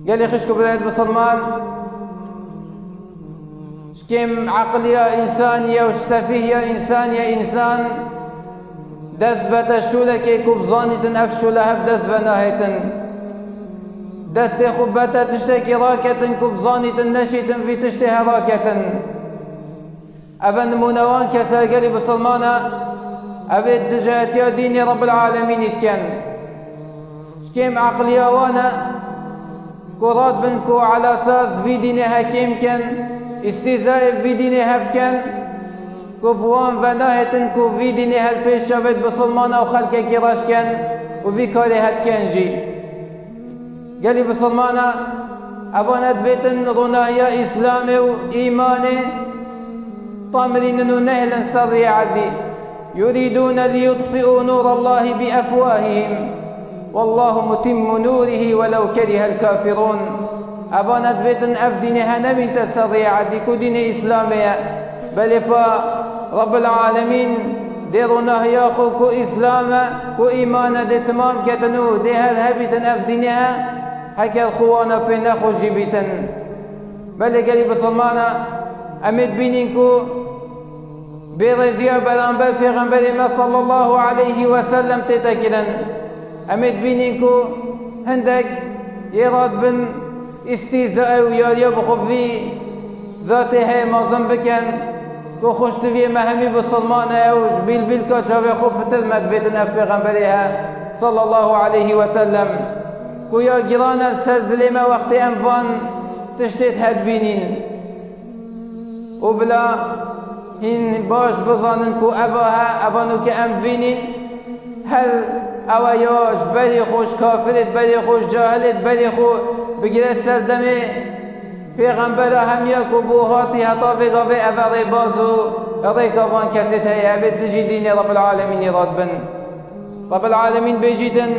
قال لي خشكو بلاد بسلمان شكيم عقل يا إنسان يا وش سفيه يا إنسان يا إنسان دزبت شولك كوبزاني تنأفشو لهب دزبة ناهيتن دست خبتا تشتكي راكة كوبزاني تنشي في تشتها راكة أبن منوان كسا قالي بسلمانا أبد دجات يا ديني رب العالمين يتكن شكيم عقل يا وانا كرات بنكو على أساس في دينها كيم كان استهزاء في دينها بكن كوبوان فناهتن كو في دينها البيش شابت بسلمانا وخلقك كراش كان وفي كاريها كنجي قالي بسلمانا أبانت بيتن رنايا إسلامي وإيماني طامرين نهلا سري عدي يريدون ليطفئوا نور الله بأفواههم والله متم نوره ولو كره الكافرون أبانت بيتن أفدينها نبي تسري عدي كدين إسلامي بل رب العالمين ديرنا ياخو كو إسلام كو إيمان دي تمام كتنو دي هالهبتن أفدينها هكا الخوانا بينا خو جيبتن بل قالي بسلمانا أمد بينينكو برزيا بلانبال پیغمبر ما صلى الله عليه وسلم تتكلن أمد بينينكو هندك يراد بن استيزاء وياليا بخبي ذاته مازن بكن كو خشت في مهمي بسلمان اوج بيل بيل كاتشاوي خوب تلمد بيتنا في پیغمبرها صلى الله عليه وسلم كو يا جيرانا السرد لما وقت انفان تشتيت هاد بينين وبلا هن باش بظانن كو ابانو كأم بينين هل اوياش بلي خوش كافرت بلي خوش جاهلت بلي خو بگیره سردمه پیغمبر هم یکو بوهاتی حتا وگاوه اوه بازو ریکاوان کسی تایه دجی دین رب العالمین راد بن رب العالمین بجیدن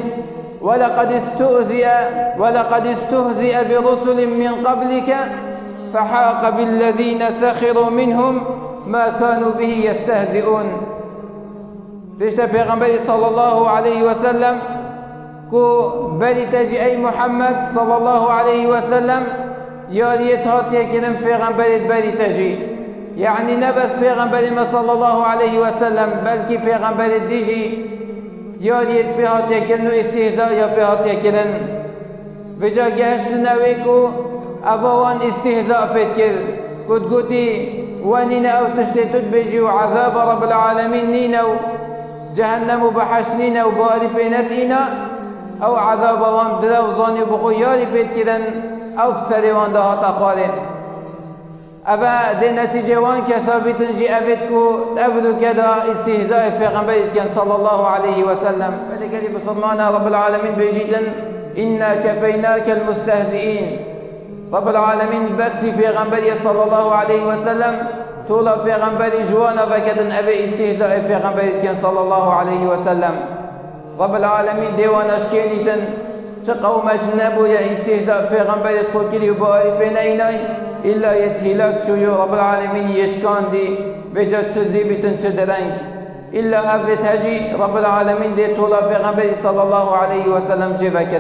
ولقد استهزئ برسل من قبلك فحاق بالذين سخروا منهم ما كانوا به يستهزئون تشتا پیغمبر صلى الله عليه وسلم كو بلي تجي أي محمد صلى الله عليه وسلم ياريت هاتي كنم پیغمبر بلي تجي يعني نبس پیغمبر صلى الله عليه وسلم بلكي پیغمبر ديجي ياريت بهاتي كنو استهزاء يا بهاتي كنن بجا جهشت نويكو أبوان استهزاء بيتكر كد قدي ونينا أو تشتتت بيجي وعذاب رب العالمين نينو جهنم بحشت نينا وباري بينتينا او عذاب وام دلو ظاني بخياري بيت كدن او بسري وان دهات اخوالين ابا دي نتيجة وان كثابت جي ابتكو تأبدو كدا استهزاء پیغمبر كان صلى الله عليه وسلم فلقى بصدمانا رب العالمين بيجيدن إنا كفيناك المستهزئين رب العالمين بس پیغمبر صلى الله عليه وسلم طول پیغمبر جوانا بكدن ابي استهزاء پیغمبر كان صلى الله عليه وسلم رب العالمين ديوان اشكينيتن شقومت نبو يا استهزاء پیغمبر تفكري وباري بينيناي إلا يتهلاك شو رب العالمين يشكان دي بجد شزيبتن شدرنك إلا أبت هجي رب العالمين دي طول پیغمبر صلى الله عليه وسلم جبك